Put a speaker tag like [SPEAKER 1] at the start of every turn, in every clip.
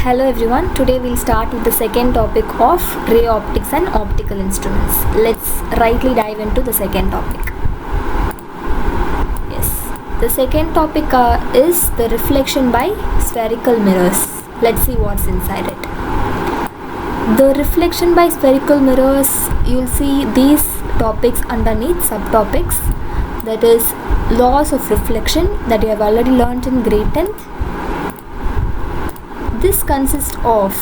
[SPEAKER 1] Hello everyone, today we'll start with the second topic of ray optics and optical instruments. Let's rightly dive into the second topic. Yes, the second topic is the reflection by spherical mirrors. Let's see what's inside it. The reflection by spherical mirrors, you'll see these topics underneath subtopics, that is laws of reflection that you have already learned in grade 10th. This consists of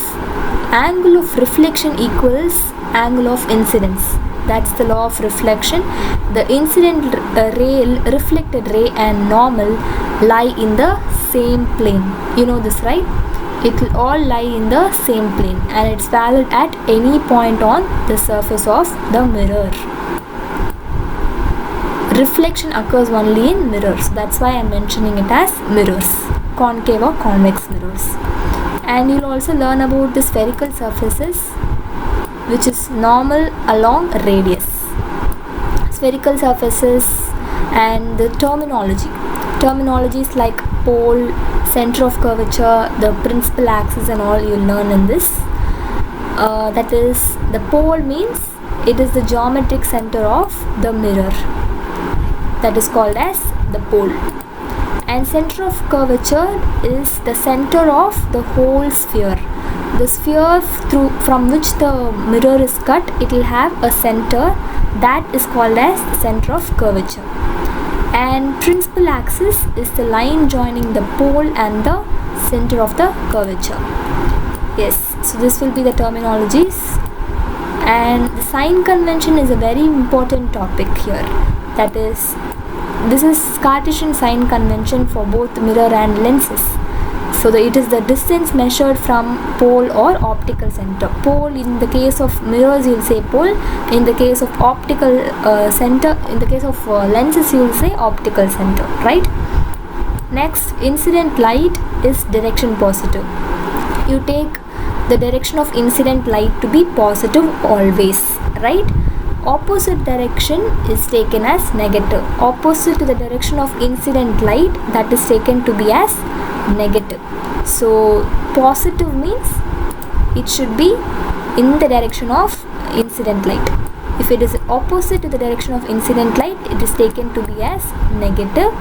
[SPEAKER 1] angle of reflection equals angle of incidence. That's the law of reflection. The incident ray, reflected ray and normal lie in the same plane. You know this, right? It will all lie in the same plane and it's valid at any point on the surface of the mirror. Reflection occurs only in mirrors. That's why I'm mentioning it as mirrors, concave or convex mirrors. And you'll also learn about the spherical surfaces, which is normal along radius. Spherical surfaces and the terminologies like pole, center of curvature, the principal axis and all you'll learn in this. That is, the pole means it is the geometric center of the mirror. That is called as the pole. And center of curvature is the center of the whole sphere. The sphere from which the mirror is cut, it will have a center that is called as center of curvature. And principal axis is the line joining the pole and the center of the curvature. Yes, so this will be the terminologies. And the sign convention is a very important topic here. That is, this is Cartesian sign convention for both mirror and lenses. So it is the distance measured from pole or optical center. Pole, in the case of mirrors you will say pole. In the case of optical center, in the case of lenses you will say optical center, right? Next, incident light is direction positive. You take the direction of incident light to be positive always, right? Opposite direction is taken as negative. Opposite to the direction of incident light, that is taken to be as negative. So positive means it should be in the direction of incident light. If it is opposite to the direction of incident light, it is taken to be as negative.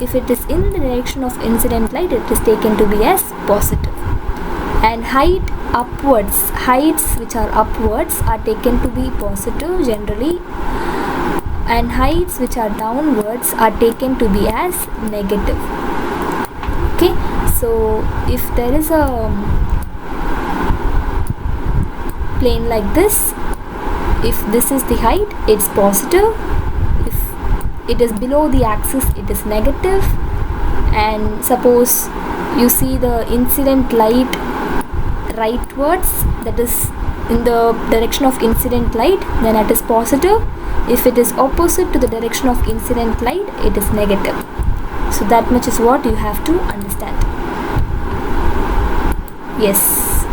[SPEAKER 1] If it is in the direction of incident light, it is taken to be as positive. And heights which are upwards are taken to be positive generally, and heights which are downwards are taken to be as negative. Okay, so if there is a plane like this, if this is the height, it's positive. If it is below the axis, it is negative. And suppose you see the incident light rightwards, that is in the direction of incident light, then it is positive. If it is opposite to the direction of incident light, it is negative. So that much is what you have to understand. Yes,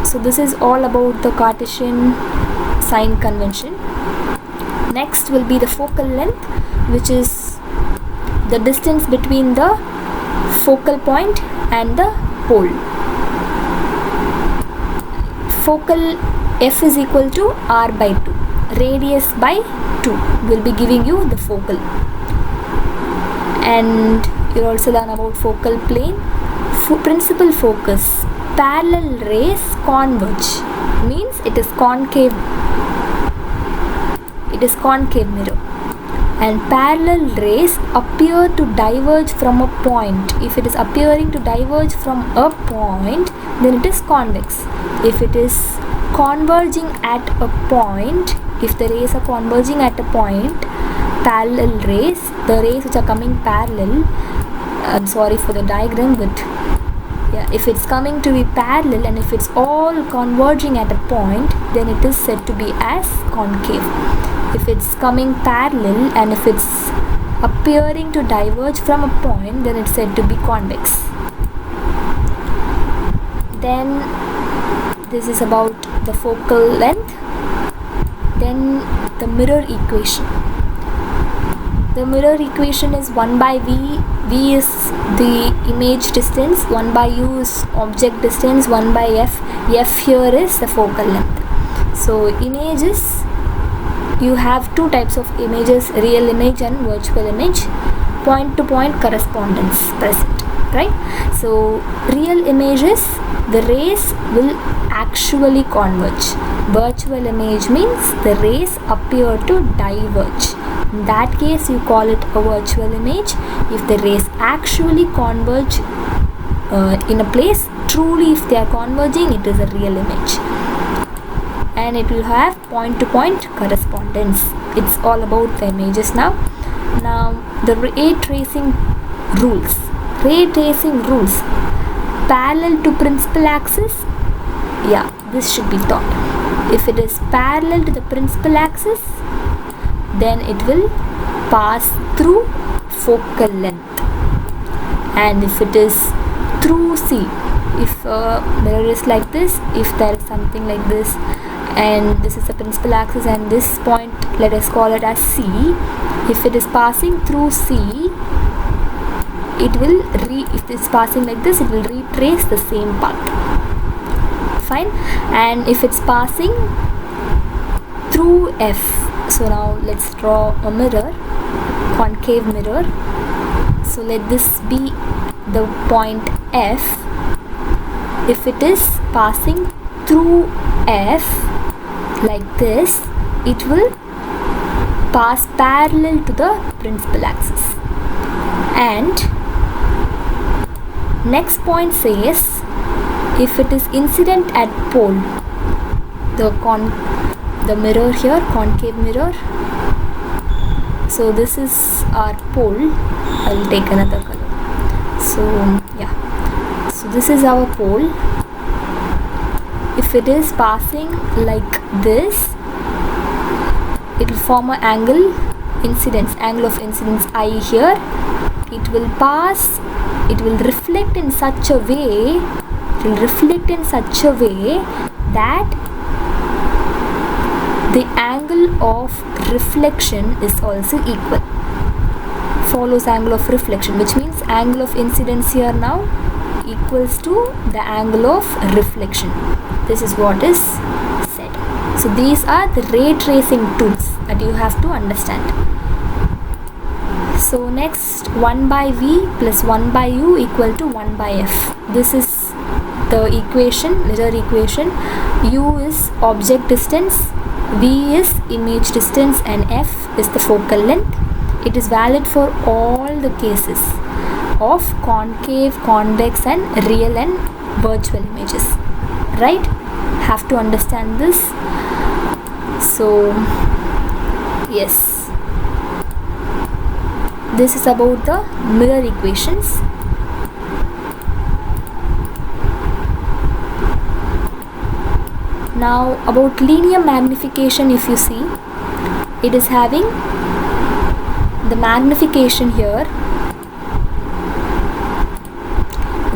[SPEAKER 1] so this is all about the Cartesian sign convention. Next will be the focal length, which is the distance between the focal point and the pole. Focal f is equal to r by 2. Radius by 2 will be giving you the focal. And you'll also learn about focal plane. Principal focus. Parallel rays converge. Means it is concave. It is concave mirror. And parallel rays appear to diverge from a point. If it is appearing to diverge from a point, then it is convex. If it is converging at a point, if the rays are converging at a point, parallel rays, the rays which are coming parallel, I'm sorry for the diagram, but yeah, if it's coming to be parallel and if it's all converging at a point, then it is said to be as concave. If it's coming parallel and if it's appearing to diverge from a point, then it's said to be convex. Then this is about the focal length. Then the mirror equation. The mirror equation is 1 by v. V is the image distance, 1 by u is object distance, 1 by f. F here is the focal length. So images, you have two types of images, real image and virtual image. Point to point correspondence present, right? So real images, the rays will actually converge. Virtual image means the rays appear to diverge. In that case you call it a virtual image. If the rays actually converge in a place, truly if they are converging, it is a real image, and it will have point to point correspondence. It's all about the images now. Now the ray tracing rules. Ray tracing rules. Parallel to principal axis, yeah, this should be taught. If it is parallel to the principal axis, then it will pass through focal length. And if it is through C, if a mirror is like this, if there is something like this, and this is the principal axis and this point, let us call it as C. If it is passing through C, it will if it's passing like this, it will retrace the same path. Fine. And if it's passing through F, so now let's draw a mirror, concave mirror. So let this be the point F. If it is passing through F like this, it will pass parallel to the principal axis. And next point says, if it is incident at pole, the mirror here, concave mirror, so this is our pole. I will take another color. So yeah, so this is our pole. If it is passing like this, it will form an angle of incidence I here. It will pass, it will reflect in such a way, that the angle of reflection is also equal, follows angle of reflection, which means angle of incidence here now equals to the angle of reflection. This is what is said. So these are the ray tracing tools that you have to understand. So next, 1 by v plus 1 by u equal to 1 by f. This is the equation, mirror equation. U is object distance, v is image distance, and f is the focal length. It is valid for all the cases of concave, convex and real and virtual images, right? Have to understand this. So yes, this is about the mirror equations. Now about linear magnification, if you see, it is having the magnification here,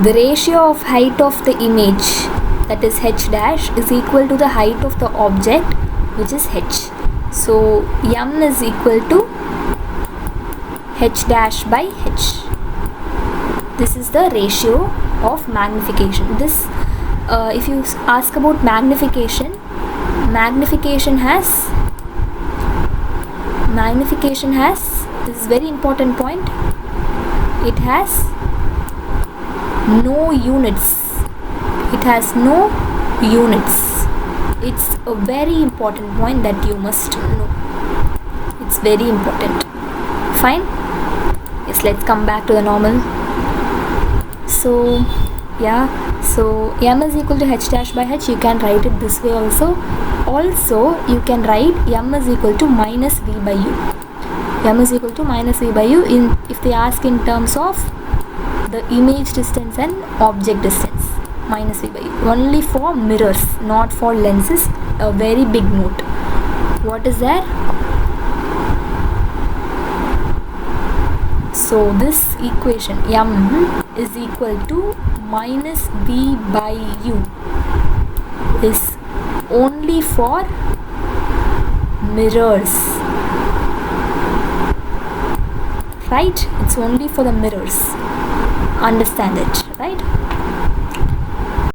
[SPEAKER 1] the ratio of height of the image, that is h dash, is equal to the height of the object, which is h. So m is equal to h dash by h. This is the ratio of magnification. This if you ask about magnification has, this is very important point, it has no units. It's a very important point that you must know. It's very important. Fine. Yes, let's come back to the normal. So yeah, so m is equal to h dash by h. You can write it this way also. You can write m is equal to minus v by u. M is equal to minus v by u if they ask in terms of the image distance and object distance. Minus v by u only for mirrors, not for lenses. A very big note. What is there? So this equation m is equal to minus v by u is only for mirrors. right? It's only for the mirrors. Understand it, right?